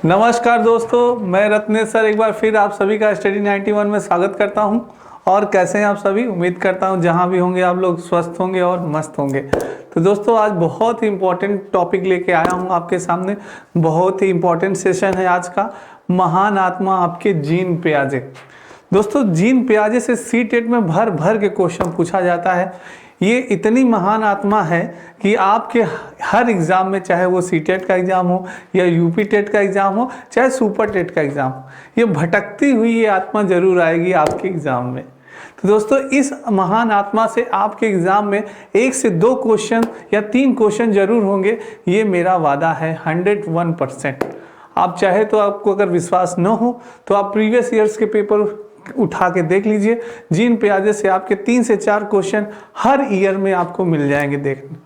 नमस्कार दोस्तों, मैं रत्नेश सर एक बार फिर आप सभी का स्टडी 91 में स्वागत करता हूं। और कैसे हैं आप सभी? उम्मीद करता हूं जहां भी होंगे आप लोग स्वस्थ होंगे और मस्त होंगे। तो दोस्तों आज बहुत ही इंपॉर्टेंट टॉपिक लेके आया हूं आपके सामने। बहुत ही इंपॉर्टेंट सेशन है आज का, महान आत्मा आपके जीन पियाजे। दोस्तों जीन पियाजे से सीटेट में भर भर के क्वेश्चन पूछा जाता है। ये इतनी महान आत्मा है कि आपके हर एग्ज़ाम में, चाहे वो सीटेट का एग्ज़ाम हो या यूपी टेट का एग्ज़ाम हो, चाहे सुपर टेट का एग्ज़ाम हो, ये भटकती हुई ये आत्मा जरूर आएगी आपके एग्ज़ाम में। तो दोस्तों इस महान आत्मा से आपके एग्ज़ाम में 1 से 2 क्वेश्चन या 3 क्वेश्चन जरूर होंगे, ये मेरा वादा है 101%। आप चाहे तो, आपको अगर विश्वास न हो तो आप प्रीवियस ईयर्स के पेपर उठा के देख लीजिए। जीन पियाजे से आपके 3 से 4 क्वेश्चन हर ईयर में आपको मिल जाएंगे देखने।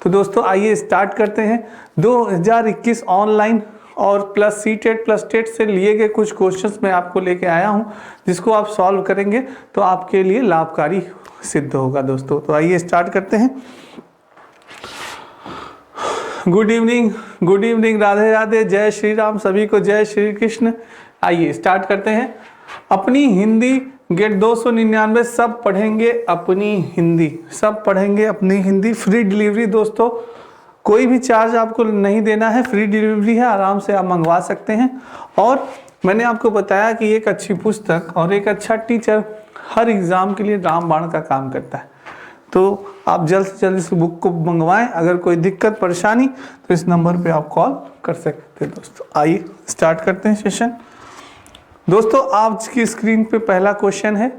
तो दोस्तों आइए स्टार्ट करते हैं। 2021 ऑनलाइन और प्लस सीटेट प्लस टेट से लिए गए कुछ क्वेश्चंस मैं आपको लेके आया हूं, जिसको आप सॉल्व करेंगे तो आपके लिए लाभकारी सिद्ध होगा दोस्तों। तो आइए स्टार्ट करते हैं। गुड इवनिंग, राधे राधे, जय श्री राम, सभी को जय श्री कृष्ण। आइए स्टार्ट करते हैं। अपनी हिंदी गेट 299 सब पढ़ेंगे अपनी हिंदी, सब पढ़ेंगे अपनी हिंदी। फ्री डिलीवरी दोस्तों, कोई भी चार्ज आपको नहीं देना है, फ्री डिलीवरी है, आराम से आप मंगवा सकते हैं। और मैंने आपको बताया कि एक अच्छी पुस्तक और एक अच्छा टीचर हर एग्ज़ाम के लिए रामबाण का काम करता है। तो आप जल्द से जल्द इस बुक को मंगवाएं। अगर कोई दिक्कत परेशानी तो इस नंबर पे आप कॉल कर सकते हैं दोस्तों। आइए स्टार्ट करते हैं सेशन। दोस्तों आज की स्क्रीन पे पहला क्वेश्चन है,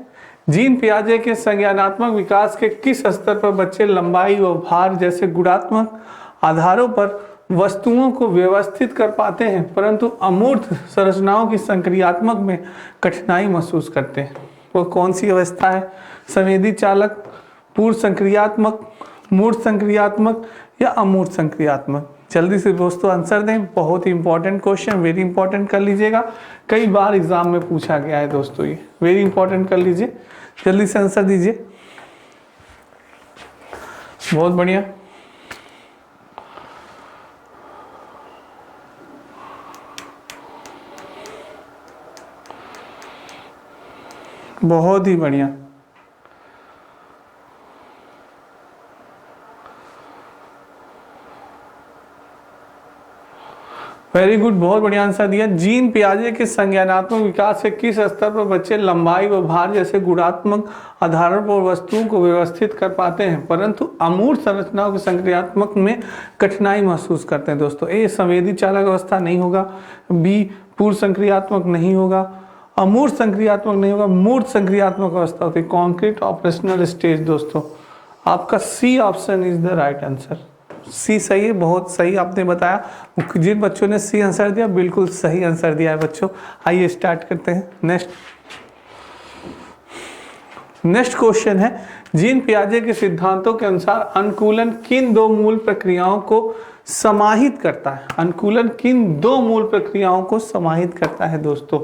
जीन पियाजे के संज्ञानात्मक विकास के किस स्तर पर बच्चे लंबाई व भार जैसे गुणात्मक आधारों पर वस्तुओं को व्यवस्थित कर पाते हैं, परंतु अमूर्त संरचनाओं की संक्रियात्मक में कठिनाई महसूस करते हैं? वो कौन सी अवस्था है? संवेदी चालक, पूर्व संक्रियात्मक, मूर्त संक्रियात्मक या अमूर्त संक्रियात्मक? जल्दी से दोस्तों आंसर दें। बहुत ही इंपॉर्टेंट क्वेश्चन, वेरी इंपॉर्टेंट कर लीजिएगा। कई बार एग्जाम में पूछा गया है दोस्तों, ये वेरी इंपॉर्टेंट कर लीजिए। जल्दी से आंसर दीजिए। बहुत बढ़िया, बहुत ही बढ़िया। वेरी गुड, बहुत बढ़िया आंसर दिया। जीन पियाजे के संज्ञानात्मक विकास के किस स्तर पर बच्चे लंबाई व भार जैसे गुणात्मक आधारों पर वस्तुओं को व्यवस्थित कर पाते हैं, परंतु अमूर्त संरचनाओं के संक्रियात्मक में कठिनाई महसूस करते हैं? दोस्तों ए संवेदी चालक अवस्था नहीं होगा, बी पूर्व संक्रियात्मक नहीं होगा, अमूर्त संक्रियात्मक नहीं होगा, मूर्त संक्रियात्मक अवस्था होती है, कॉन्क्रीट ऑपरेशनल स्टेज। दोस्तों आपका C option is the right answer. C सही है, बहुत सही आपने बताया। जिन बच्चों ने सी आंसर दिया बिल्कुल सही आंसर दिया है बच्चों। आइए स्टार्ट करते हैं। नेक्स्ट क्वेश्चन है, जीन पियाजे के सिद्धांतों के अनुसार अनुकूलन किन 2 मूल प्रक्रियाओं को समाहित करता है? अनुकूलन किन 2 मूल प्रक्रियाओं को समाहित करता है? दोस्तों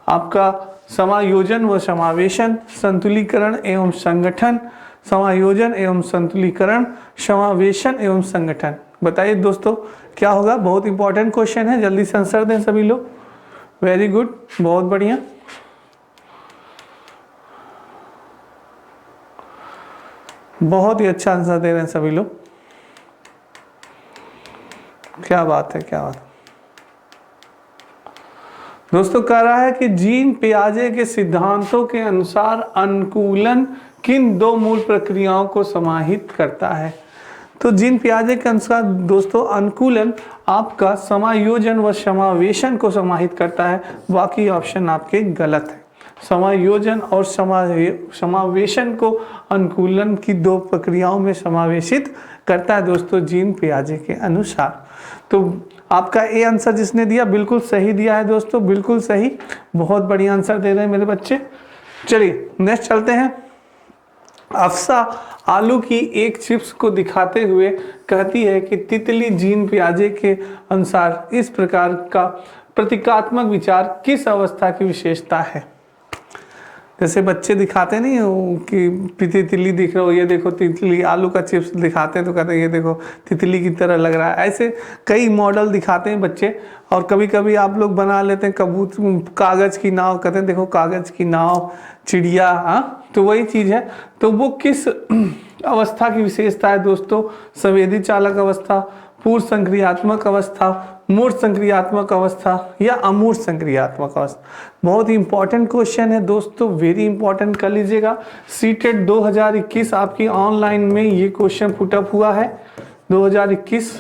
आपका समायोजन व समावेशन, संतुलीकरण एवं संगठन, समायोजन एवं संतुलीकरण, समावेशन एवं संगठन। बताइए दोस्तों क्या होगा? बहुत इंपॉर्टेंट क्वेश्चन है, जल्दी से आंसर दें सभी लोग। वेरी गुड, बहुत बढ़िया, बहुत ही अच्छा आंसर दे रहे हैं सभी लोग। क्या बात है, क्या बात है। दोस्तों कह रहा है कि जीन पियाजे के सिद्धांतों के अनुसार अनुकूलन किन 2 मूल प्रक्रियाओं को समाहित करता है? तो जीन पियाजे के अनुसार दोस्तों अनुकूलन आपका समायोजन व समावेशन को समाहित करता है। बाकी ऑप्शन आपके गलत है। समायोजन और समावेशन को अनुकूलन की 2 प्रक्रियाओं में समावेशित करता है दोस्तों जीन पियाजे के अनुसार। तो आपका ए आंसर जिसने दिया बिल्कुल सही दिया है दोस्तों, बिल्कुल सही, बहुत बढ़िया आंसर दे रहे हैं मेरे बच्चे। चलिए नेक्स्ट चलते हैं। अफसा आलू की एक चिप्स को दिखाते हुए कहती है कि तितली जीन पियाजे के अनुसार इस प्रकार का प्रतीकात्मक विचार किस अवस्था की विशेषता है? जैसे बच्चे दिखाते नहीं हो कि तितली दिख रहा हो, ये देखो तितली, आलू का चिप्स दिखाते हैं तो कहते हैं ये देखो तितली की तरह लग रहा है। ऐसे कई मॉडल दिखाते हैं बच्चे। और कभी कभी आप लोग बना लेते हैं कागज़ की नाव, कहते हैं देखो कागज़ की नाव, चिड़िया। हाँ, तो वही चीज़ है। तो वो किस अवस्था की विशेषता है दोस्तों? संवेदी चालक अवस्था, पूर्व संक्रियात्मक अवस्था, मूर्त संक्रियात्मक अवस्था या अमूर्त संक्रियात्मक अवस्था। बहुत ही इंपॉर्टेंट क्वेश्चन है दोस्तों, वेरी इंपॉर्टेंट कर लीजिएगा। सीटेट 2021 आपकी ऑनलाइन में ये क्वेश्चन पुटअप हुआ है। 2021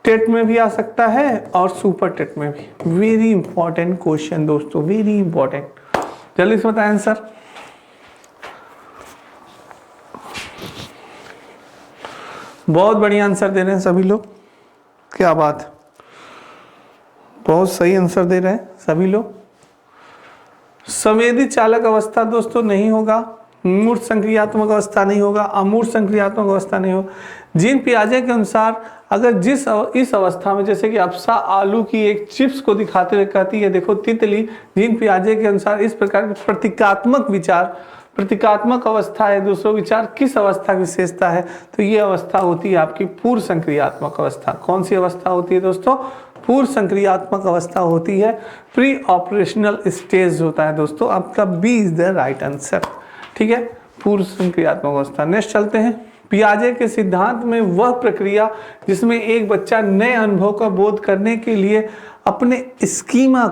टेट में भी आ सकता है और सुपर टेट में भी। वेरी इंपॉर्टेंट क्वेश्चन दोस्तों, वेरी इंपॉर्टेंट। जल्दी से बताएं आंसर। बहुत बढ़िया आंसर दे रहे हैं सभी लोग, क्या बात है, बहुत सही आंसर दे रहे हैं सभी लोग। संवेदी चालक अवस्था दोस्तों नहीं होगा, मूर्त संक्रियात्मक अवस्था नहीं होगा, अमूर्त संक्रियात्मक अवस्था नहीं होगा। जीन पियाजे के अनुसार अगर इस अवस्था में, जैसे कि अप्सा आलू की एक चिप्स को दिखाते हुए कहती है देखो तितली, जीन पियाजे के अनुसार इस प्रकार के प्रतीकात्मक अवस्था है दोस्तों। विचार किस अवस्था की विशेषता है? तो ये अवस्था होती है आपकी पूर्व संक्रियात्मक अवस्था। कौन सी अवस्था होती है दोस्तों? पूर्व संक्रियात्मक अवस्था होती है। प्री ऑपरेशनल स्टेज होता है दोस्तों। आपका B is the right answer, ठीक है, पूर्व संक्रियात्मक अवस्था। नेक्स्ट चलते हैं। पियाजे के सिद्धांत में वह प्रक्रिया जिसमें एक बच्चा नए अनुभव का बोध करने के लिए अपने स्कीमा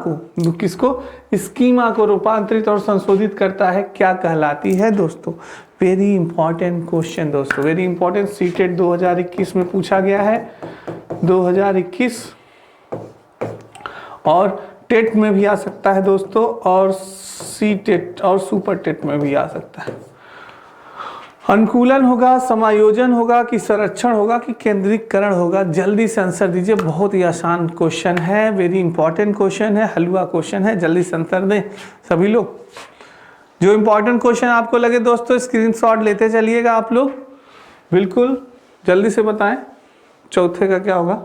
को रूपांतरित और संशोधित करता है, क्या कहलाती है दोस्तों? वेरी इंपॉर्टेंट क्वेश्चन दोस्तों, वेरी इंपॉर्टेंट। सीटेट 2021 में पूछा गया है, 2021, और टेट में भी आ सकता है दोस्तों, और सीटेट और सुपर टेट में भी आ सकता है। अनुकूलन होगा, समायोजन होगा कि संरक्षण होगा कि केंद्रीकरण होगा? जल्दी से आंसर दीजिए, बहुत ही आसान क्वेश्चन है, वेरी इंपॉर्टेंट क्वेश्चन है, हलवा क्वेश्चन है। जल्दी से आंसर दें सभी लोग। जो इंपॉर्टेंट क्वेश्चन आपको लगे दोस्तों स्क्रीनशॉट लेते चलिएगा आप लोग, बिल्कुल जल्दी से बताएं। चौथे का क्या होगा?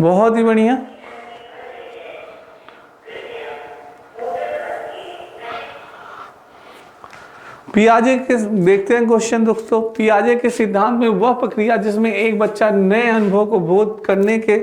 बहुत ही बढ़िया। पियाजे के देखते हैं क्वेश्चन दोस्तों। पियाजे के सिद्धांत में वह प्रक्रिया जिसमें एक बच्चा नए अनुभव को बोध करने के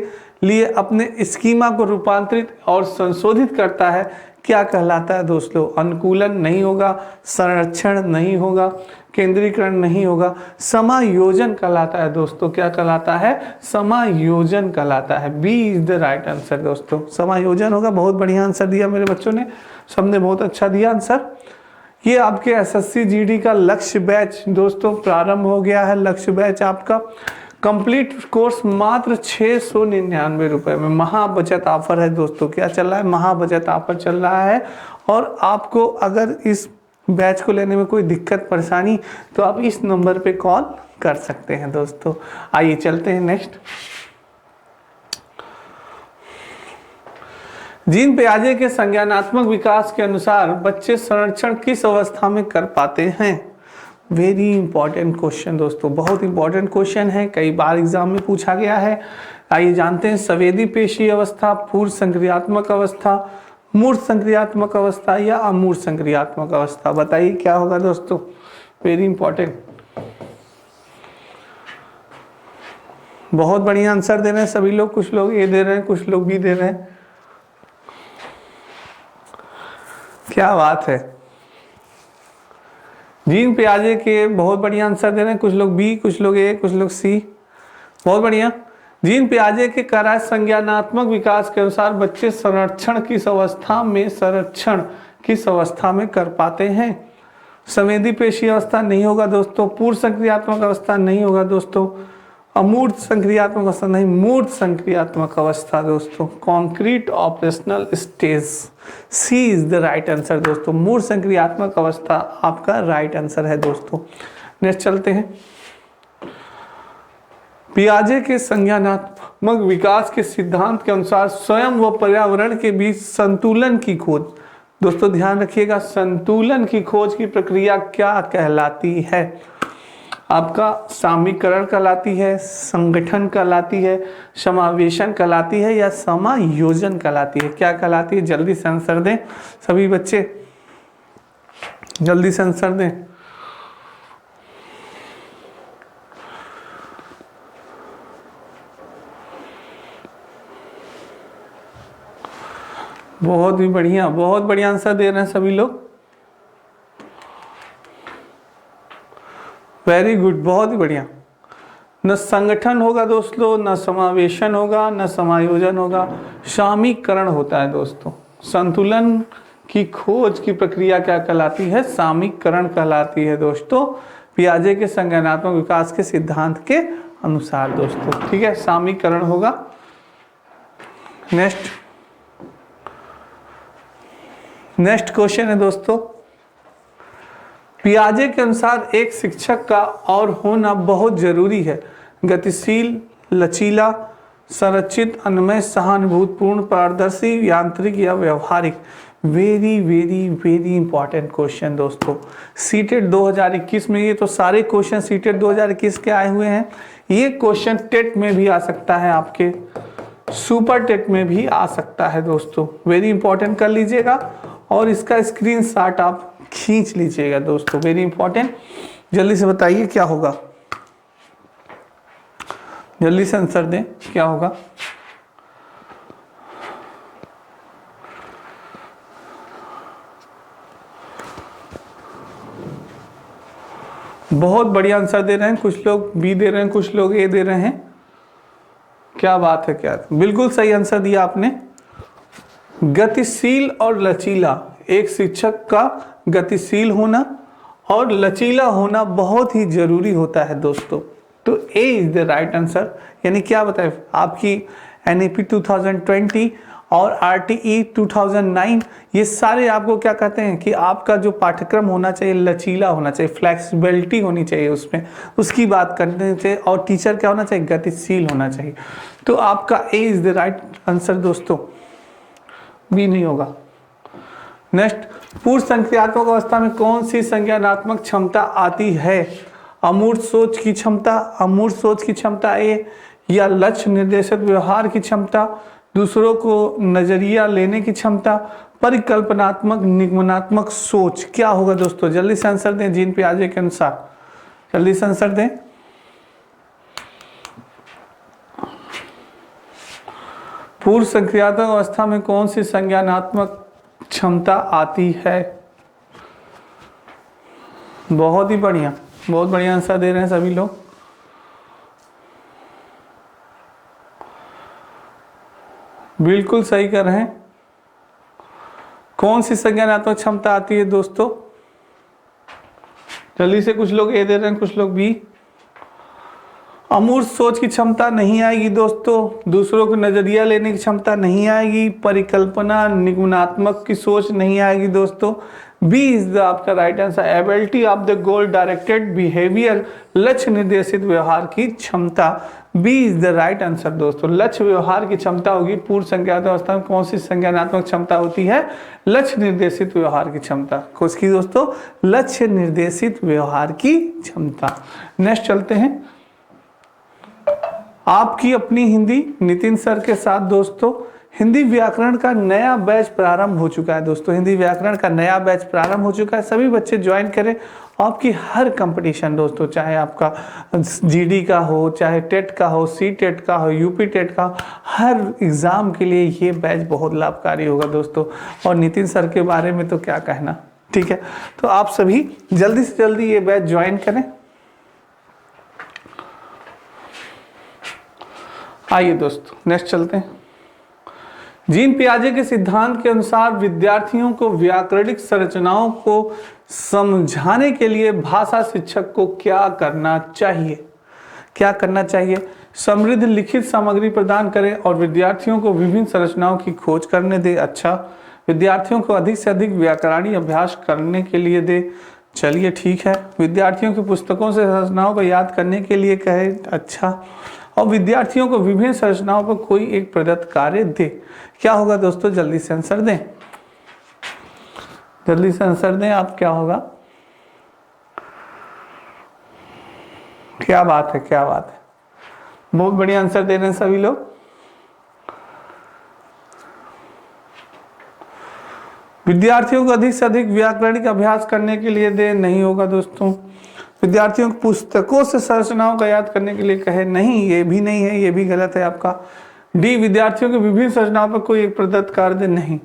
लिए अपने स्कीमा को रूपांतरित और संशोधित करता है, क्या कहलाता है दोस्तों? अनुकूलन नहीं होगा, संरक्षण नहीं होगा, केंद्रीकरण नहीं होगा, समायोजन कहलाता है दोस्तों। क्या कहलाता है? समायोजन कहलाता है। B is the right answer दोस्तों, समायोजन होगा। बहुत बढ़िया आंसर दिया मेरे बच्चों ने, सबने बहुत अच्छा दिया आंसर। ये आपके एसएससी जीडी का लक्ष्य बैच दोस्तों प्रारंभ हो गया है। लक्ष्य बैच आपका कंप्लीट कोर्स मात्र 699 रुपए में, महा बचत ऑफर है दोस्तों। क्या चल रहा है? महा बचत ऑफर चल रहा है। और आपको अगर इस बैच को लेने में कोई दिक्कत परेशानी तो आप इस नंबर पे कॉल कर सकते हैं दोस्तों। आइए चलते हैं नेक्स्ट। जीन पियाजे के संज्ञानात्मक विकास के अनुसार बच्चे संरक्षण किस अवस्था में कर पाते हैं? वेरी इंपॉर्टेंट क्वेश्चन दोस्तों, बहुत इंपॉर्टेंट क्वेश्चन है, कई बार एग्जाम में पूछा गया है। आइए जानते हैं। संवेदी पेशी अवस्था, पूर्व संक्रियात्मक अवस्था, मूर्त संक्रियात्मक अवस्था या अमूर्त संक्रियात्मक अवस्था? बताइए क्या होगा दोस्तों? Very important. बहुत बढ़िया आंसर दे रहे हैं सभी लोग। कुछ लोग ए दे रहे हैं, कुछ लोग बी दे रहे हैं, क्या बात है। जीन पियाजे के बहुत बढ़िया आंसर दे रहे हैं, कुछ लोग बी, कुछ लोग ए, कुछ लोग सी। बहुत बढ़िया। जीन पियाजे के करार संज्ञानात्मक विकास के अनुसार बच्चे संरक्षण किस अवस्था में कर पाते हैं? संवेदी पेशी अवस्था नहीं होगा दोस्तों, पूर्व संक्रियात्मक अवस्था नहीं होगा दोस्तों, अमूर्त संक्रियात्मक अवस्था नहीं, मूर्त संक्रियात्मक अवस्था दोस्तों, concrete operational stage. C is the right answer दोस्तों, मूर्त संक्रियात्मक अवस्था आपका राइट आंसर है दोस्तों। नेक्स्ट चलते हैं। पियाजे के संज्ञानात्मक विकास के सिद्धांत के अनुसार स्वयं व पर्यावरण के बीच संतुलन की खोज, दोस्तों ध्यान रखिएगा, संतुलन की खोज की प्रक्रिया क्या कहलाती है? आपका सामीकरण कहलाती है, संगठन कहलाती है, समावेशन कहलाती है या समायोजन कहलाती है? क्या कहलाती है? जल्दी से आंसर दें सभी बच्चे, जल्दी से आंसर दें। बहुत ही बढ़िया, बहुत बढ़िया आंसर दे रहे हैं सभी लोग, वेरी गुड, बहुत ही बढ़िया। न संगठन होगा दोस्तों, न समावेशन होगा, न समायोजन होगा, सामीकरण होता है दोस्तों। संतुलन की खोज की प्रक्रिया क्या कहलाती है? सामीकरण कहलाती है दोस्तों, पियाजे के संज्ञानात्मक विकास के सिद्धांत के अनुसार दोस्तों। ठीक है, सामीकरण होगा। नेक्स्ट क्वेश्चन है दोस्तों, पियाजे के अनुसार एक शिक्षक का और होना बहुत जरूरी है। गतिशील, लचीला, संरचित, अन्वय, सहानुभूतिपूर्ण, पारदर्शी, यांत्रिक या व्यवहारिक? Very very very important question दोस्तों। सीटेट 2021 में, ये तो सारे क्वेश्चन सीटेट 2021 के आए हुए हैं। ये क्वेश्चन टेट में भी आ सकता है, आपके सुपर टेट में भी आ सकता है दोस्तों। वेरी इंपॉर्टेंट कर लीजिएगा और इसका स्क्रीनशॉट आप खींच लीजिएगा दोस्तों, वेरी इंपॉर्टेंट। जल्दी से बताइए क्या होगा, जल्दी से आंसर दें, क्या होगा? बहुत बढ़िया आंसर दे रहे हैं, कुछ लोग बी दे रहे हैं, कुछ लोग ए दे रहे हैं। क्या बात है, क्या बिल्कुल सही आंसर दिया आपने। गतिशील और लचीला, एक शिक्षक का गतिशील होना और लचीला होना बहुत ही जरूरी होता है दोस्तों। तो ए इज द राइट आंसर। यानी क्या बताए, आपकी NEP 2020 और RTE 2009 ये सारे आपको क्या कहते हैं कि आपका जो पाठ्यक्रम होना चाहिए लचीला होना चाहिए, फ्लेक्सिबिलिटी होनी चाहिए उसमें, उसकी बात करनी चाहिए। और टीचर क्या होना चाहिए? गतिशील होना चाहिए। तो आपका ए इज द राइट आंसर दोस्तों, बी नहीं होगा। नेक्स्ट, पूर्व संक्रियात्मक अवस्था में कौन सी संज्ञानात्मक क्षमता आती है? अमूर्त सोच की क्षमता, अमूर्त सोच की क्षमता ए, या लक्ष्य निर्देशित व्यवहार की क्षमता, दूसरों को नजरिया लेने की क्षमता, परिकल्पनात्मक निगमनात्मक सोच? क्या होगा दोस्तों? जल्दी से आंसर दें जीन पियाजे के अनुसार, जल्दी से आंसर दें। पूर्व संक्रियात्मक अवस्था में कौन सी संज्ञानात्मक क्षमता आती है? बहुत ही बढ़िया, बहुत बढ़िया आंसर दे रहे हैं सभी लोग। बिल्कुल सही कर रहे हैं। कौन सी संज्ञानात्मक क्षमता आती है दोस्तों? जल्दी से, कुछ लोग ए दे रहे हैं, कुछ लोग बी। अमूर्त सोच की क्षमता नहीं आएगी दोस्तों, दूसरों को नजरिया लेने की क्षमता नहीं आएगी, परिकल्पना निगमनात्मक की सोच नहीं आएगी दोस्तों। बी इज द आपका right answer, ability of the goal directed behaviour, लक्ष्य निर्देशित व्यवहार की क्षमता। B is the right answer दोस्तों, लक्ष्य व्यवहार की क्षमता होगी। पूर्व संज्ञानात्मक अवस्था में कौन सी संज्ञानात्मक क्षमता होती है? लक्ष्य निर्देशित व्यवहार की क्षमता। किसकी दोस्तों? लक्ष्य निर्देशित व्यवहार की क्षमता। नेक्स्ट चलते हैं, आपकी अपनी हिंदी नितिन सर के साथ दोस्तों। हिंदी व्याकरण का नया बैच प्रारंभ हो चुका है दोस्तों, हिंदी व्याकरण का नया बैच प्रारंभ हो चुका है। सभी बच्चे ज्वाइन करें। आपकी हर कंपटीशन दोस्तों, चाहे आपका GD का हो, चाहे टेट का हो, CTET का हो, UP टेट का, हर एग्ज़ाम के लिए ये बैच बहुत लाभकारी होगा दोस्तों। और नितिन सर के बारे में तो क्या कहना, ठीक है। तो आप सभी जल्दी से जल्दी ये बैच ज्वाइन करें। आइए दोस्तों नेक्स्ट चलते हैं। जीन पियाजे के सिद्धांत के अनुसार विद्यार्थियों को व्याकरणिक संरचनाओं को समझाने के लिए भाषा शिक्षक को क्या करना चाहिए? क्या करना चाहिए? समृद्ध लिखित सामग्री प्रदान करें और विद्यार्थियों को विभिन्न संरचनाओं की खोज करने दे। अच्छा, विद्यार्थियों को अधिक से अधिक व्याकरणीय अभ्यास करने के लिए दे। चलिए ठीक है। विद्यार्थियों की पुस्तकों से संरचनाओं को याद करने के लिए कहे। अच्छा, और विद्यार्थियों को विभिन्न संरचनाओं पर कोई एक प्रदत्त कार्य दे। क्या होगा दोस्तों? जल्दी से आंसर दें, जल्दी से आंसर दें आप, क्या होगा? क्या बात है, क्या बात है, बहुत बढ़िया आंसर दे रहे हैं सभी लोग। विद्यार्थियों को अधिक से अधिक व्याकरणिक अभ्यास करने के लिए दे, नहीं होगा दोस्तों। विद्यार्थियों को पुस्तकों से संरचनाओं का याद करने के लिए कहे, नहीं, ये भी नहीं है, ये भी गलत है आपका। डी, विद्यार्थियों को विभिन्न संरचनाओं पर कोई एक प्रदत्त कार्य दे, नहीं।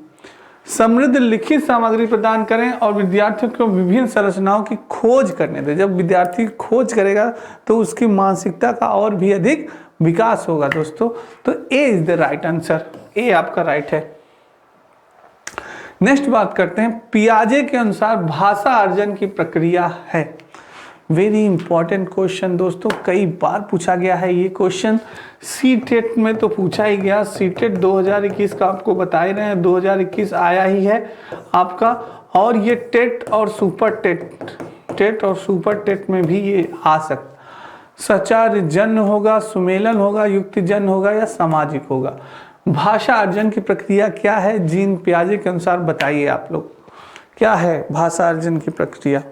समृद्ध लिखित सामग्री प्रदान करें और विद्यार्थियों को विभिन्न संरचनाओं की खोज करने दें। जब विद्यार्थी खोज करेगा तो उसकी मानसिकता का और भी अधिक विकास होगा दोस्तों। तो ए इज द राइट आंसर, ए आपका राइट है। नेक्स्ट बात करते हैं, पियाजे के अनुसार भाषा अर्जन की प्रक्रिया है। वेरी इंपॉर्टेंट क्वेश्चन दोस्तों, कई बार पूछा गया है ये क्वेश्चन। सी टेट में तो पूछा ही गया, सी टेट 2021 का आपको बता ही रहे हैं, 2021 आया ही है आपका। और ये टेट और सुपर टेट और सुपर टेट में भी ये आ सकता। सचार जन्य होगा, सुमेलन होगा, युक्ति जन्य होगा या सामाजिक होगा। भाषा अर्जन की प्रक्रिया क्या है, जीन पियाजे के अनुसार बताइए आप लोग, क्या है भाषा अर्जन की प्रक्रिया।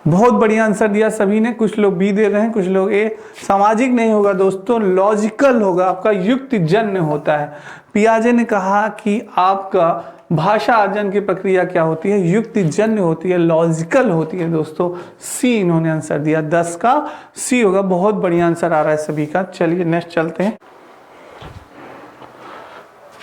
बहुत बढ़िया आंसर दिया सभी ने, कुछ लोग बी दे रहे हैं, कुछ लोग ए। सामाजिक नहीं होगा दोस्तों, लॉजिकल होगा, आपका युक्ति जन्य होता है। पियाजे ने कहा कि आपका भाषा अर्जन की प्रक्रिया क्या होती है, युक्ति जन्य होती है, लॉजिकल होती है दोस्तों। सी इन्होंने आंसर दिया, 10 का सी होगा। बहुत बढ़िया आंसर आ रहा है सभी का। चलिए नेक्स्ट चलते हैं।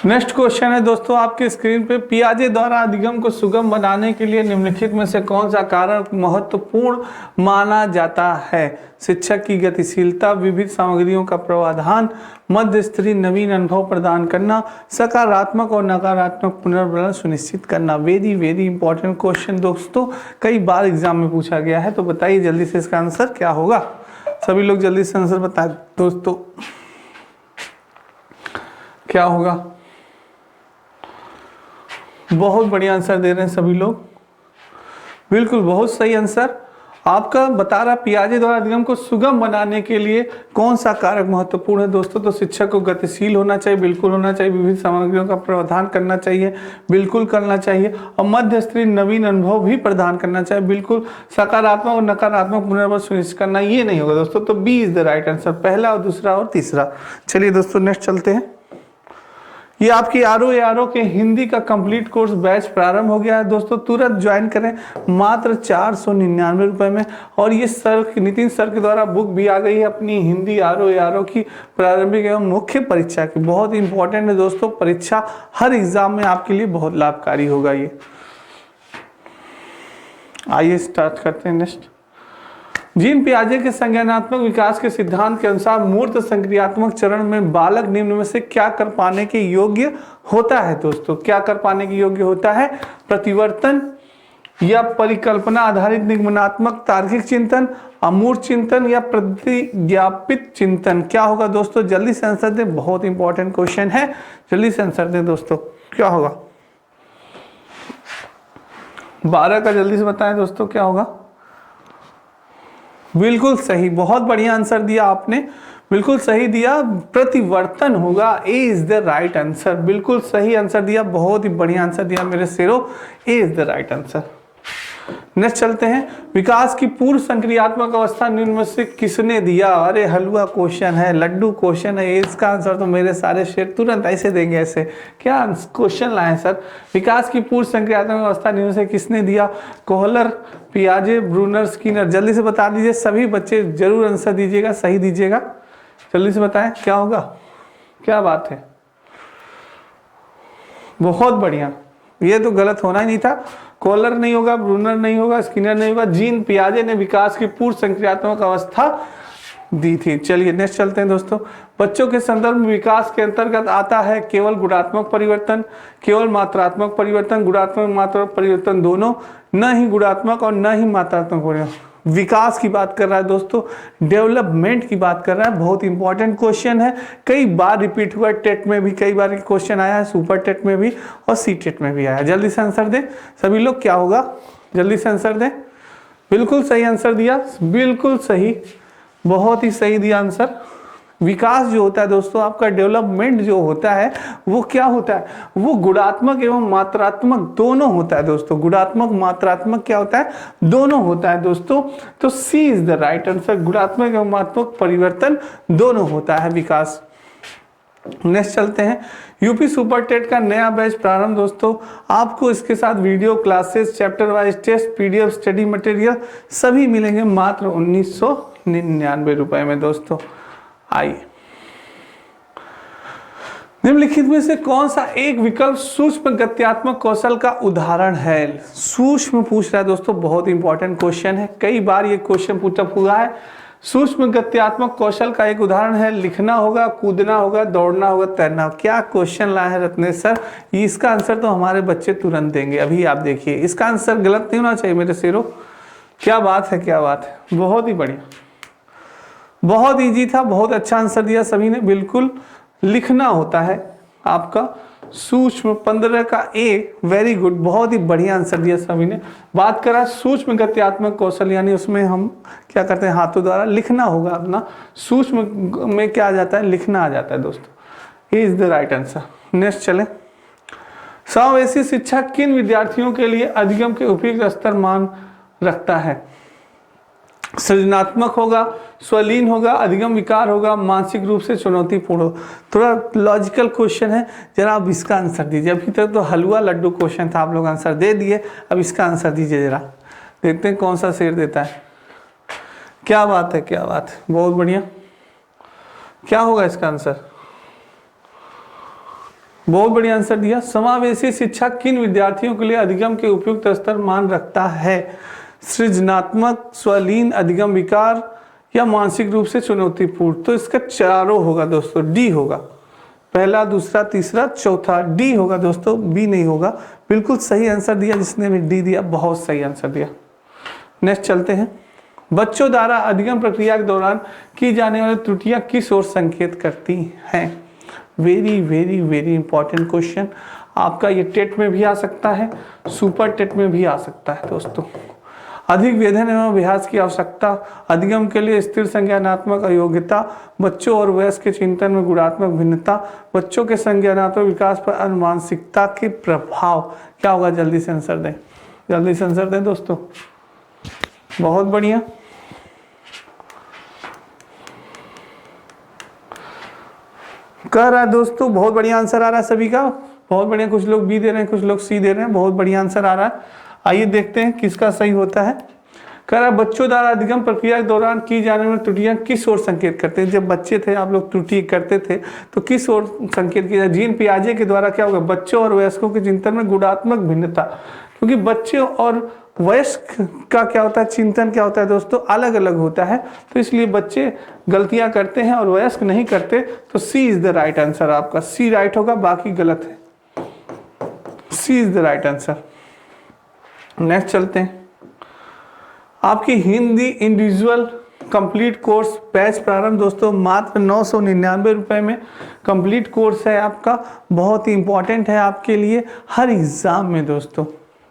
नेक्स्ट क्वेश्चन है दोस्तों आपकी स्क्रीन पे, पियाजे द्वारा अधिगम को सुगम बनाने के लिए निम्नलिखित में से कौन सा कारक महत्वपूर्ण माना जाता है। शिक्षक की गतिशीलता, विविध सामग्रियों का प्रावधान, मध्य स्तरीय नवीन अनुभव प्रदान करना, सकारात्मक और नकारात्मक पुनर्बलन सुनिश्चित करना। वेरी वेरी इंपॉर्टेंट क्वेश्चन दोस्तों, कई बार एग्जाम में पूछा गया है। तो बताइए जल्दी से इसका आंसर क्या होगा, सभी लोग जल्दी से आंसर बताएं दोस्तों, क्या होगा। बहुत बढ़िया आंसर दे रहे हैं सभी लोग, बिल्कुल बहुत सही आंसर आपका बता रहा। पियाजे द्वारा अधिगम को सुगम बनाने के लिए कौन सा कारक महत्वपूर्ण है दोस्तों। तो शिक्षक को गतिशील होना चाहिए, बिल्कुल होना चाहिए। विभिन्न सामग्रियों का प्रावधान करना चाहिए, बिल्कुल करना चाहिए। और मध्य स्तरीय नवीन अनुभव भी प्रदान करना चाहिए, बिल्कुल। सकारात्मक और नकारात्मक पुनर्बल सुनिश्चित करना, ये नहीं होगा दोस्तों। तो B is the right answer, पहला और दूसरा और तीसरा। चलिए दोस्तों नेक्स्ट चलते हैं। ये आपकी आरओ के हिंदी का कंप्लीट कोर्स बैच प्रारंभ हो गया है दोस्तों, तुरंत ज्वाइन करें मात्र 499 रुपए में। और ये सर नितिन सर के द्वारा बुक भी आ गई है अपनी हिंदी आरओ की प्रारंभिक एवं मुख्य परीक्षा की। बहुत इंपॉर्टेंट है दोस्तों, परीक्षा हर एग्जाम में आपके लिए बहुत लाभकारी होगा ये। आइए स्टार्ट करते हैं नेक्स्ट। जीन पियाजे के संज्ञानात्मक विकास के सिद्धांत के अनुसार मूर्त संक्रियात्मक चरण में बालक निम्न में से क्या कर पाने के योग्य होता है दोस्तों। क्या कर पाने के योग्य होता है, प्रतिवर्तन या परिकल्पना आधारित निगमनात्मक तार्किक चिंतन, अमूर्त चिंतन या प्रतिज्ञापित चिंतन। क्या होगा दोस्तों, जल्दी से आंसर दें, बहुत इंपॉर्टेंट क्वेश्चन है, जल्दी से आंसर दें दोस्तों, क्या होगा। 12 का जल्दी से बताएं दोस्तों, क्या होगा। बिल्कुल सही, बहुत बढ़िया आंसर दिया आपने, बिल्कुल सही दिया, प्रतिवर्तन होगा। ए इज द राइट आंसर, बिल्कुल सही आंसर दिया, बहुत ही बढ़िया आंसर दिया मेरे शेरों, A is the right answer. Next चलते हैं। विकास की पूर्व संक्रियात्मक अवस्था निम्न में से किसने दिया। अरे हलवा क्वेश्चन है, लड्डू क्वेश्चन है, इसका आंसर तो मेरे सारे शेर तुरंत ऐसे देंगे, ऐसे क्या क्वेश्चन लाए सर। विकास की पूर्व संक्रियात्मक अवस्था निम्न से किसने दिया। कोहलर, पियाजे, ब्रूनर, स्किनर। जल्दी से बता दीजिए, सभी बच्चे जरूर आंसर दीजिएगा, सही दीजिएगा, जल्दी से बताएं क्या होगा, क्या बात है। बहुत बढ़िया, ये तो गलत होना ही नहीं था। कोहलर नहीं होगा, ब्रूनर नहीं होगा, स्किनर नहीं होगा, जीन पियाजे ने विकास की पूर्व संक्रियात्मक अवस्था दी थी। चलिए नेक्स्ट चलते हैं दोस्तों। बच्चों के संदर्भ में विकास के अंतर्गत आता है केवल गुणात्मक परिवर्तन, केवल मात्रात्मक परिवर्तन, गुणात्मक मात्रात्मक परिवर्तन दोनों, न ही गुणात्मक और न ही मात्रात्मक परिवर्तन। विकास की बात कर रहा है दोस्तों, डेवलपमेंट की बात कर रहा है। बहुत इंपॉर्टेंट क्वेश्चन है, कई बार रिपीट हुआ, टेट में भी कई बार क्वेश्चन आया है, सुपर टेट में भी और सी टेट में भी आया। जल्दी से आंसर दें सभी लोग, क्या होगा, जल्दी से आंसर दें। बिल्कुल सही आंसर दिया, बिल्कुल सही, बहुत ही सही दिया आंसर, विकास जो होता है दोस्तों, आपका डेवलपमेंट जो होता है वो क्या होता है, वो गुणात्मक एवं मात्रात्मक दोनों होता है दोस्तों। गुणात्मक मात्रात्मक क्या होता है, दोनों होता है दोस्तों। तो C is the right answer, गुणात्मक एवं मात्रात्मक परिवर्तन दोनों होता है विकास। नेक्स्ट चलते हैं, यूपी सुपर टेट का नया बैच प्रारंभ दोस्तों। आपको इसके साथ video classes, chapter wise test, PDF, study material सभी मिलेंगे मात्र 1999 रुपए में दोस्तों। आइए, निम्नलिखित में से कौन सा एक विकल्प सूक्ष्म गत्यात्मक कौशल का उदाहरण है। सूक्ष्म पूछ रहा है दोस्तों, बहुत इंपॉर्टेंट क्वेश्चन है, कई बार ये क्वेश्चन पूछा हुआ है। सूक्ष्म गत्यात्मक कौशल का एक उदाहरण है, लिखना होगा, कूदना होगा, दौड़ना होगा, तैरना होगा। क्या क्वेश्चन लाया है रत्नेश सर, इसका आंसर तो हमारे बच्चे तुरंत देंगे। अभी आप देखिए, इसका आंसर गलत नहीं होना चाहिए मेरे शेरों। क्या बात है, क्या बात है, बहुत ही बढ़िया, बहुत इजी था, बहुत अच्छा आंसर दिया सभी ने। बिल्कुल लिखना होता है आपका सूक्ष्म 15 का ए, वेरी गुड, बहुत ही बढ़िया आंसर दिया सभी ने। बात करा सूक्ष्म गत्यात्मक कौशल, यानी उसमें हम क्या करते हैं, हाथों द्वारा लिखना होगा अपना। सूक्ष्म में क्या आ जाता है, लिखना आ जाता है दोस्तों। Is the right answer. Next चले, समावेशी शिक्षा किन विद्यार्थियों के लिए अधिगम के उपयुक्त स्तर मान रखता है। सृजनात्मक होगा, स्वलीन होगा, अधिगम विकार होगा, मानसिक रूप से चुनौतीपूर्ण हो। थोड़ा लॉजिकल क्वेश्चन है, जरा आप इसका आंसर दीजिए। अभी तक तो हलवा लड्डू क्वेश्चन था, आप लोग आंसर दे दिए, अब इसका आंसर दीजिए जरा, देखते हैं कौन सा शेर देता है। क्या बात है, क्या बात है, बहुत बढ़िया। क्या होगा इसका आंसर, बहुत बढ़िया आंसर दिया। समावेशी शिक्षा किन विद्यार्थियों के लिए अधिगम के उपयुक्त स्तर मान रखता है। सृजनात्मक, स्वलीन, अधिगम विकार या मानसिक रूप से चुनौतीपूर्ण। तो इसका चारों होगा दोस्तों, डी होगा, पहला, दूसरा, तीसरा, चौथा, डी होगा दोस्तों, बी नहीं होगा। बिल्कुल सही आंसर दिया जिसने भी डी दिया, बहुत सही आंसर दिया। नेक्स्ट चलते हैं, बच्चों द्वारा अधिगम प्रक्रिया के दौरान की जाने वाली त्रुटियां किस ओर संकेत करती हैं। Very very very important question, आपका ये टेट में भी आ सकता है, सुपर टेट में भी आ सकता है दोस्तों। अधिक वेधन एवं अभ्यास की आवश्यकता, अधिगम के लिए स्थिर संज्ञानात्मक अयोग्यता, बच्चों और वयस्क के चिंतन में गुणात्मक भिन्नता, बच्चों के संज्ञानात्मक विकास पर अनुमानसिकता के प्रभाव। क्या होगा, जल्दी से आंसर दें, जल्दी से आंसर दें दोस्तों, बहुत बढ़िया। कह रहा है दोस्तों, बहुत बढ़िया आंसर आ रहा है सभी का, बहुत बढ़िया। कुछ लोग बी दे रहे हैं, कुछ लोग सी दे रहे हैं, बहुत बढ़िया आंसर आ रहा है। आइए देखते हैं किसका सही होता है। कह रहा बच्चों द्वारा अधिगम प्रक्रिया के दौरान की जाने वाली त्रुटियां किस ओर संकेत करते हैं। जब बच्चे थे आप लोग त्रुटि करते थे तो किस ओर संकेत किया जाए। जीन पियाजे के द्वारा क्या होगा, बच्चों और वयस्कों के चिंतन में गुणात्मक भिन्नता, क्योंकि बच्चे और वयस्क का क्या होता है, चिंतन क्या होता है दोस्तों, अलग अलग होता है, तो इसलिए बच्चे गलतियां करते हैं और वयस्क नहीं करते। तो C is the right answer, आपका सी राइट होगा, बाकी गलत है। C is the right answer. Next चलते हैं, आपकी Hindi individual complete course batch प्रारंभ दोस्तों मात्र 999 रुपए में कंप्लीट कोर्स है आपका, बहुत ही इंपॉर्टेंट है आपके लिए हर एग्जाम में दोस्तों।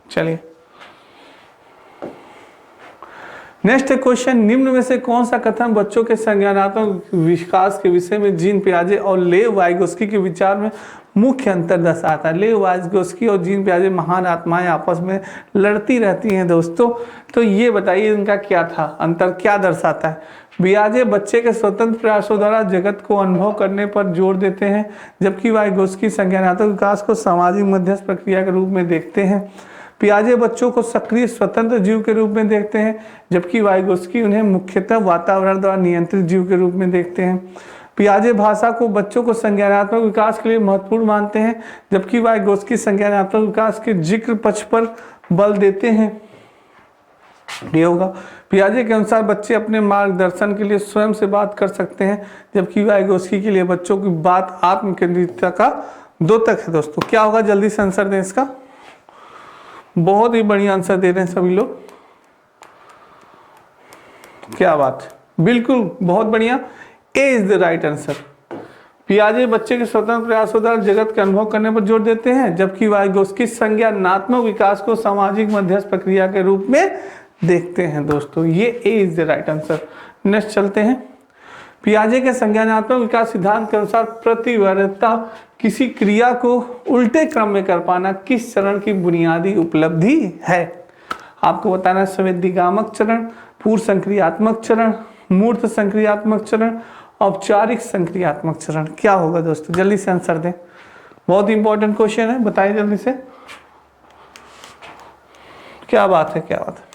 चलिए नेक्स्ट क्वेश्चन, निम्न में से कौन सा कथन बच्चों के संज्ञानात्मक विकास के विषय में जीन पियाजे और लेव वाइगोस्की के विचार में मुख्य अंतर दर्शाता है। लेव वाइगोस्की और जीन पियाजे महान आत्माएं आपस में लड़ती रहती हैं दोस्तों, तो ये बताइए इनका क्या था अंतर, क्या दर्शाता है। पियाजे बच्चे के स्वतंत्र प्रयासों द्वारा जगत को अनुभव करने पर जोर देते हैं, जबकि वाइगोस्की संज्ञानात्मक विकास को सामाजिक मध्यस्थ प्रक्रिया के रूप में देखते हैं। पियाजे बच्चों को सक्रिय स्वतंत्र जीव के रूप में देखते हैं, जबकि वाइगोस्की उन्हें मुख्यतः वातावरण द्वारा नियंत्रित जीव के रूप में देखते हैं। पियाजे भाषा को बच्चों को संज्ञानात्मक विकास के लिए महत्वपूर्ण मानते हैं, जबकि वाइगोस्की संज्ञानात्मक विकास के जिक्र पक्ष पर बल देते हैं। ये होगा, पियाजे के अनुसार बच्चे अपने मार्गदर्शन के लिए स्वयं से बात कर सकते हैं, जबकि वाइगोस्की के लिए बच्चों की बात आत्म केंद्रितता का द्योतक है दोस्तों। क्या होगा, जल्दी से आंसर दें इसका, बहुत ही बढ़िया आंसर दे रहे हैं सभी लोग, क्या बात है, बिल्कुल बहुत बढ़िया, ए इज द राइट आंसर। पियाजे बच्चे के स्वतंत्र प्रयासों द्वारा जगत के अनुभव करने पर जोर देते हैं, जबकि वाइगोस्की संज्ञानात्मक विकास को सामाजिक मध्यस्थ प्रक्रिया के रूप में देखते हैं दोस्तों। ये A is the right answer. Next चलते हैं, पियाजे के संज्ञानात्मक विकास सिद्धांत के अनुसार प्रतिवर्तीता किसी क्रिया को उल्टे क्रम में कर पाना किस चरण की बुनियादी उपलब्धि है? आपको बताना है संवेदीगामक चरण, पूर्व संक्रियात्मक चरण, मूर्त संक्रियात्मक चरण, औपचारिक संक्रियात्मक चरण। क्या होगा दोस्तों, जल्दी से आंसर दें, बहुत इंपॉर्टेंट क्वेश्चन है, बताइए जल्दी से। क्या बात है, क्या बात है,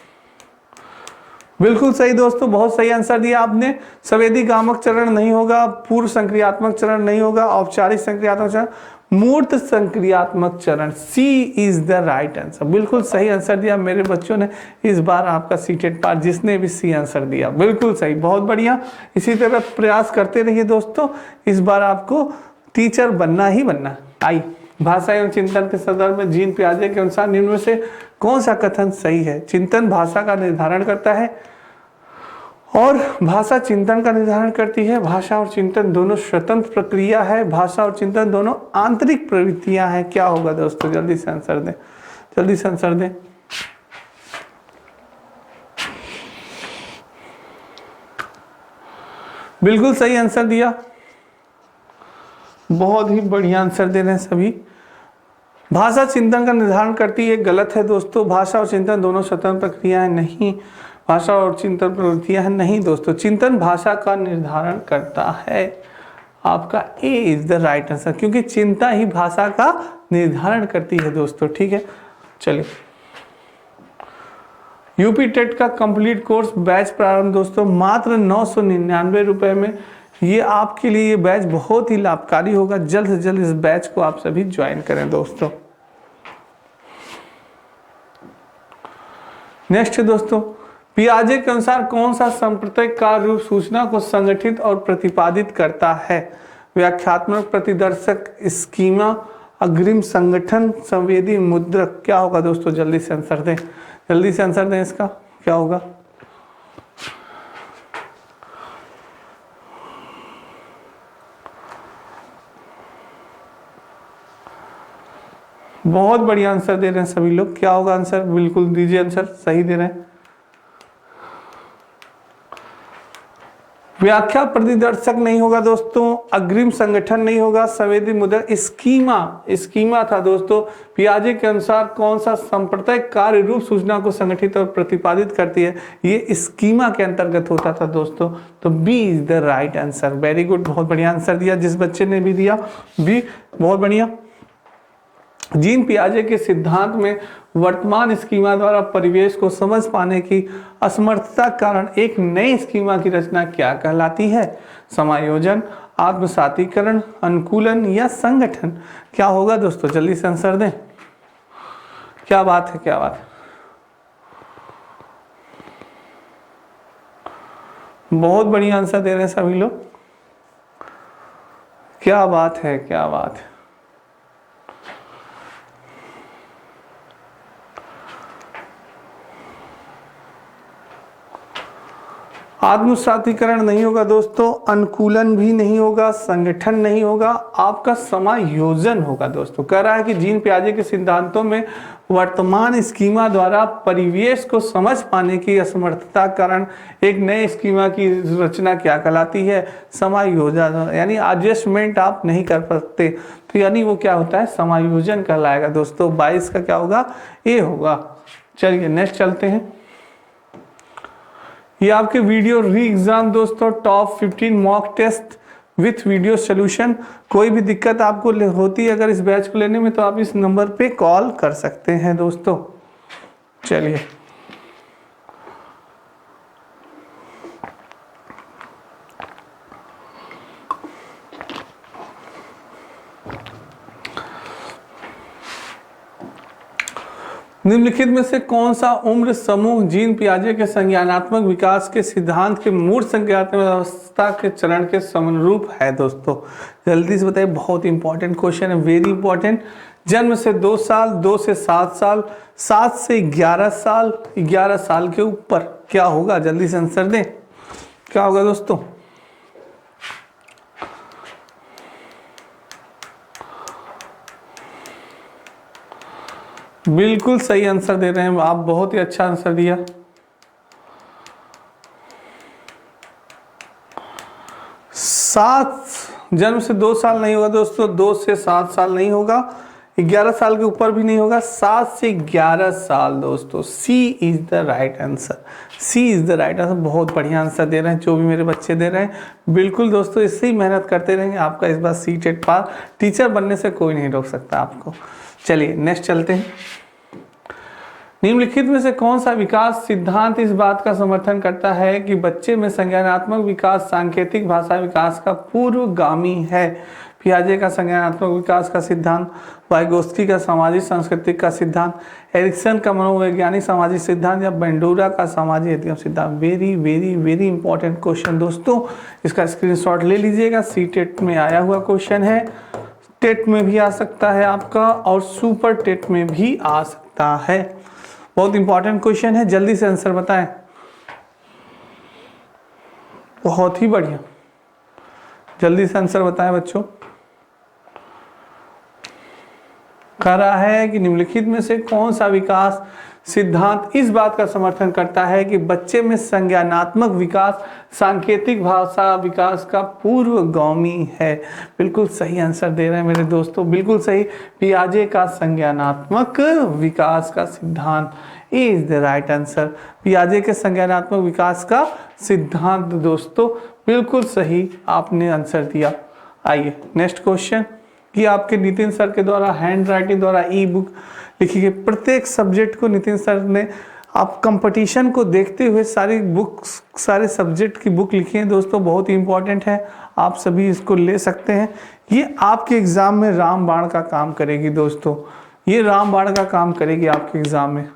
बिल्कुल सही दोस्तों, बहुत सही आंसर दिया आपने। संवेदीगामक चरण नहीं होगा, पूर्व संक्रियात्मक चरण नहीं होगा, औपचारिक संक्रियात्मक चरण, मूर्त संक्रियात्मक चरण, सी इज द राइट आंसर। बिल्कुल सही आंसर दिया मेरे बच्चों ने इस बार आपका सीटेड पार्ट, जिसने भी सी आंसर दिया बिल्कुल सही, बहुत बढ़िया। इसी तरह प्रयास करते रहिए दोस्तों, इस बार आपको टीचर बनना ही बनना। आई भाषा एवं चिंतन के संदर्भ में जीन पियाजे के अनुसार निम्न में से कौन सा कथन सही है? चिंतन भाषा का निर्धारण करता है और भाषा चिंतन का निर्धारण करती है। भाषा और चिंतन दोनों स्वतंत्र प्रक्रिया है, भाषा और चिंतन दोनों आंतरिक प्रवृत्तियां हैं। क्या होगा दोस्तों, जल्दी से आंसर दें, जल्दी से आंसर दें। बिल्कुल सही आंसर दिया, बहुत ही बढ़िया आंसर दे रहे हैं सभी। भाषा चिंतन का निर्धारण करती है, गलत है दोस्तों। भाषा और चिंतन दोनों स्वतंत्र प्रक्रियाएं नहीं, भाषा और चिंतन प्रवृत्तियां हैं नहीं दोस्तों। चिंतन भाषा का निर्धारण करता है, आपका ए इज द राइट आंसर, क्योंकि चिंता ही भाषा का निर्धारण करती है दोस्तों। ठीक है, चलिए यूपी टेट का कंप्लीट कोर्स बैच प्रारंभ दोस्तों मात्र 999 रुपए में। ये आपके लिए ये बैच बहुत ही लाभकारी होगा, जल्द से जल्द इस बैच को आप सभी ज्वाइन करें दोस्तों। नेक्स्ट दोस्तों, पियाजे के अनुसार कौन सा संप्रत्यय कार्य रूप सूचना को संगठित और प्रतिपादित करता है? व्याख्यात्मक, प्रतिदर्शक, स्कीमा, अग्रिम संगठन, संवेदी मुद्रक। क्या होगा दोस्तों, जल्दी से आंसर दें, जल्दी से आंसर दें, इसका क्या होगा? बहुत बढ़िया आंसर दे रहे हैं सभी लोग। क्या होगा आंसर, बिल्कुल दीजिए आंसर, सही दे रहे हैं। व्याख्या प्रतिदर्शक नहीं होगा दोस्तों, अग्रिम संगठन नहीं होगा, संवेदी मुद्रक, स्कीमा था दोस्तों। पियाजे के अनुसार कौन सा संप्रत्यय कार्य रूप सूचना को संगठित और प्रतिपादित करती है? ये स्कीमा के अंतर्गत होता था दोस्तों, तो B is the right answer. Very good, बहुत बढ़िया आंसर दिया जिस बच्चे ने भी दिया, बी बहुत बढ़िया। जीन पियाजे के सिद्धांत में वर्तमान स्कीमा द्वारा परिवेश को समझ पाने की असमर्थता कारण एक नई स्कीमा की रचना क्या कहलाती है? समायोजन, आत्मसातीकरण, अनुकूलन या संगठन। क्या होगा दोस्तों, जल्दी से आंसर दें। क्या बात है, क्या बात है, बहुत बढ़िया आंसर दे रहे हैं सभी लोग। क्या बात है, क्या बात है, आत्मसातीकरण नहीं होगा दोस्तों, अनुकूलन भी नहीं होगा, संगठन नहीं होगा, आपका समायोजन होगा दोस्तों। कह रहा है कि जीन पियाजे के सिद्धांतों में वर्तमान स्कीमा द्वारा परिवेश को समझ पाने की असमर्थता कारण एक नए स्कीमा की रचना क्या कहलाती है? समायोजन, यानी एडजस्टमेंट आप नहीं कर सकते, तो यानी वो क्या होता है, समायोजन कहलाएगा दोस्तों। 22 का क्या होगा, ए होगा। चलिए नेक्स्ट चलते हैं। ये आपके वीडियो री एग्जाम दोस्तों, top 15 mock test with video solution. कोई भी दिक्कत आपको होती है अगर इस बैच को लेने में, तो आप इस नंबर पे कॉल कर सकते हैं दोस्तों। चलिए निम्नलिखित में से कौन सा उम्र समूह जीन पियाजे के संज्ञानात्मक विकास के सिद्धांत के मूल संज्ञानात्मक अवस्था के चरण के समनुरूप है दोस्तों? जल्दी से बताइए, बहुत इंपॉर्टेंट क्वेश्चन है, वेरी इंपॉर्टेंट। जन्म से 2 साल, 2 से 7 साल, 7 से 11 साल, 11 साल के ऊपर। क्या होगा, जल्दी से आंसर दें। क्या होगा दोस्तों, बिल्कुल सही आंसर दे रहे हैं आप, बहुत ही अच्छा आंसर दिया। 7 जन्म से 2 साल नहीं होगा दोस्तों, 2 से 7 साल नहीं होगा, 11 साल के ऊपर भी नहीं होगा, 7 से 11 साल दोस्तों। C is the right answer, C is the right answer. बहुत बढ़िया आंसर दे रहे हैं जो भी मेरे बच्चे दे रहे हैं। बिल्कुल दोस्तों, इससे ही मेहनत करते रहेंगे, आपका इस बार सी टेट पार, टीचर बनने से कोई नहीं रोक सकता आपको। चलिए नेक्स्ट चलते हैं। निम्नलिखित में से कौन सा विकास सिद्धांत इस बात का समर्थन करता है कि बच्चे में संज्ञानात्मक विकास सांकेतिक भाषा विकास का पूर्वगामी है? पियाजे का संज्ञानात्मक विकास का सिद्धांत, वाइगोत्स्की का सामाजिक सांस्कृतिक का सिद्धांत, एरिक्सन का मनोवैज्ञानिक सामाजिक सिद्धांत, या बेंडोरा का सामाजिक अध्ययन सिद्धांत? Very very very important question दोस्तों, इसका स्क्रीनशॉट ले लीजिएगा। सी टेट में आया हुआ क्वेश्चन है, टेट में भी आ सकता है आपका, और सुपर टेट में भी आ सकता है। बहुत इंपॉर्टेंट क्वेश्चन है, जल्दी से आंसर बताएं। बहुत ही बढ़िया, जल्दी से आंसर बताएं बच्चों। कह रहा है कि निम्नलिखित में से कौन सा विकास सिद्धांत इस बात का समर्थन करता है कि बच्चे में संज्ञानात्मक विकास सांकेतिक भाषा विकास का पूर्वगामी है? बिल्कुल सही आंसर दे रहे हैं मेरे दोस्तों, बिल्कुल सही। पियाजे का संज्ञानात्मक विकास का सिद्धांत इज द राइट आंसर। पियाजे के संज्ञानात्मक विकास का सिद्धांत दोस्तों, बिल्कुल सही आपने आंसर दिया। आइए नेक्स्ट क्वेश्चन, कि आपके नितिन सर के द्वारा हैंड राइटिंग द्वारा ई बुक लिखी गई। प्रत्येक सब्जेक्ट को नितिन सर ने आप कंपटीशन को देखते हुए सारी बुक्स, सारे सब्जेक्ट की बुक लिखी है दोस्तों, बहुत ही इंपॉर्टेंट है, आप सभी इसको ले सकते हैं। ये आपके एग्जाम में रामबाण का काम करेगी दोस्तों, ये रामबाण का काम करेगी आपके एग्जाम में।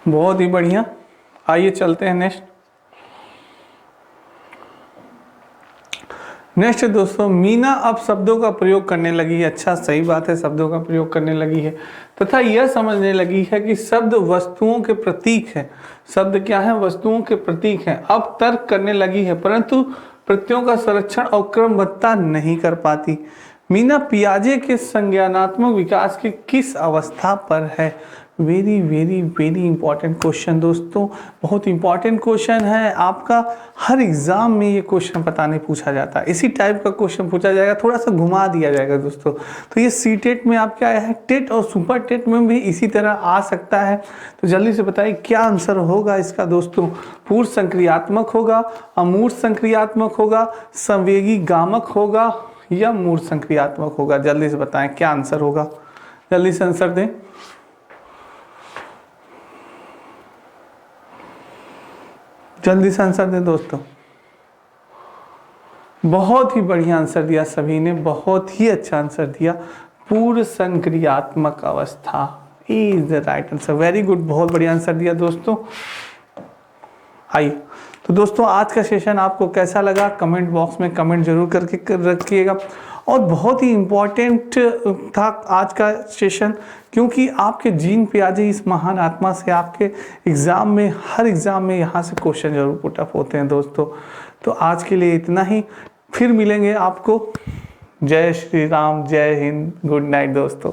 बहुत ही बढ़िया, आइए चलते हैं नेक्स्ट। नेक्स्ट दोस्तों, मीना अब शब्दों का प्रयोग करने लगी है। अच्छा, सही बात है, शब्दों का प्रयोग करने लगी है तथा यह समझने लगी है कि शब्द वस्तुओं के प्रतीक है। शब्द क्या है? वस्तुओं के प्रतीक हैं। अब तर्क करने लगी है परंतु प्रत्ययों का संरक्षण और क्रमबद्धता नहीं कर पाती। मीना पियाजे के संज्ञानात्मक विकास की किस अवस्था पर है? Very very very important question दोस्तों, बहुत इंपॉर्टेंट क्वेश्चन है। आपका हर एग्जाम में ये क्वेश्चन पता नहीं पूछा जाता, इसी टाइप का क्वेश्चन पूछा जाएगा, थोड़ा सा घुमा दिया जाएगा दोस्तों। तो ये सी टेट में आपके आया है, टेट और सुपर टेट में भी इसी तरह आ सकता है। तो जल्दी से बताइए क्या आंसर होगा इसका दोस्तों? पूर्व संक्रियात्मक होगा, अमूर्त संक्रियात्मक होगा, संवेगी गामक होगा, या मूर्त संक्रियात्मक होगा? जल्दी से बताएं क्या आंसर होगा, जल्दी से आंसर दें। जल्दी से आंसर दें दोस्तों। बहुत ही बढ़िया आंसर दिया सभी ने, बहुत ही अच्छा आंसर दिया। पूर्व संक्रियात्मक अवस्था is the right answer. Very good, बहुत बढ़िया आंसर दिया दोस्तों। आइए तो दोस्तों, आज का सेशन आपको कैसा लगा कमेंट बॉक्स में कमेंट जरूर करके रखिएगा। और बहुत ही इम्पॉर्टेंट था आज का सेशन, क्योंकि आपके जीन पियाजे इस महान आत्मा से आपके एग्ज़ाम में, हर एग्ज़ाम में यहाँ से क्वेश्चन जरूर पुट अप होते हैं दोस्तों। तो आज के लिए इतना ही, फिर मिलेंगे आपको। जय श्री राम, जय हिंद, गुड नाइट दोस्तों।